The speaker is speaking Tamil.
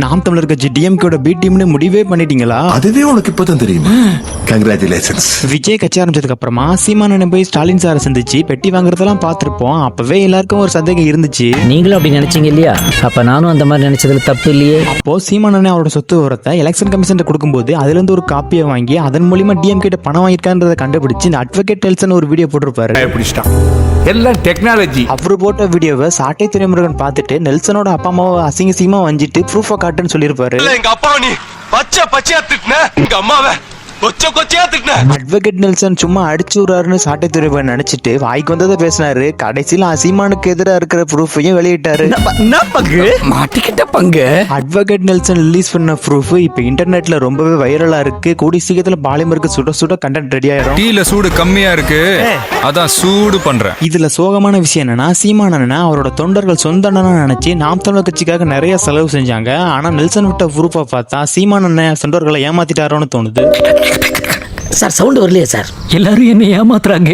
நாம் தமிழர் கட்சி டிஎம்கேட பி டீம்னு முடிவே பண்ணிட்டீங்களா? அதுவே உனக்கு இப்பதான் தெரியுமா? கங்க்ராச்சுலேஷன்ஸ். விஜய் கட்சி ஆரம்பிச்சதுக்கு அப்புறமா சீமானனை போய் ஸ்டாலின் சாரை சந்திச்சு பெட்டி வாங்குறதெல்லாம் பார்த்திருப்போம். அப்பவே எல்லாருக்கும் ஒரு சந்தேகம் இருந்துச்சு. நீங்களும் அப்படி நினைச்சீங்க இல்லையா? அப்ப நானும் அந்த மாதிரி நினைச்சதுல தப்பு இல்லையே. அப்போ சீமானனை அவரோட சொத்து விவரத்தை எலெக்ஷன் கமிஷன் கொடுக்கும்போது அதுல இருந்து ஒரு காப்பியை வாங்கி அதன் மூலியமா டிஎம்கே பணம் வாங்கிருக்கான்றதை கண்டுபிடிச்சு இந்த அட்வொகேட் நெல்சன் ஒரு வீடியோ போட்டிருப்பாரு. எல்லாம் டெக்னாலஜி. அவரு போட்ட வீடியோவை சாட்டை துரைமுருகன் பார்த்துட்டு நெல்சனோட அப்பா அம்மாவை அசிங்கமா வஞ்சிட்டு ப்ரூஃபா காட்டுன்னு சொல்லியிருப்பாரு. எங்க அப்பா நீ பச்சையா திட்டின, எங்க அம்மாவை கொச்சையா திட்டின. அட்வொகேட் நெல்சன் சும்மா அடிச்சு விடுறாருன்னு சாட்டை துரைமுருகன் நினைச்சிட்டு வாய்க்கு வந்ததை பேசினாரு. கடைசியில சீமானுக்கு எதிராக இருக்கிற ப்ரூஃபையும் வெளியிட்டாரு. மாட்டிக்கிட்ட பங்கு. அட்வொகேட் நெல்சன் ரிலீஸ் பண்ண ப்ரூஃப் இப்ப இன்டர்நெட்ல ரொம்பவே வைரலா இருக்கு. கூடி சீக்கிரத்துல பாலிமருக்கு சுட கண்டென்ட் ரெடி ஆயிரும். டீல சூடு கம்மியா இருக்கு, அதான் சூடு பண்றேன். இதுல சோகமான விஷயம் என்னன்னா, சீமானனா அவரோட தொண்டர்கள் சொந்த நினைச்சு நாம் தமிழர் கட்சிக்காக நிறைய செலவு செஞ்சாங்க. ஆனா நெல்சன் விட்ட ப்ரூஃபை பார்த்தா சீமானனை தொண்டர்களை ஏமாத்திட்டாரோன்னு தோணுது. சார் சவுண்ட் வரலையே சார். எல்லாரும் என்ன ஏமாத்துறாங்க.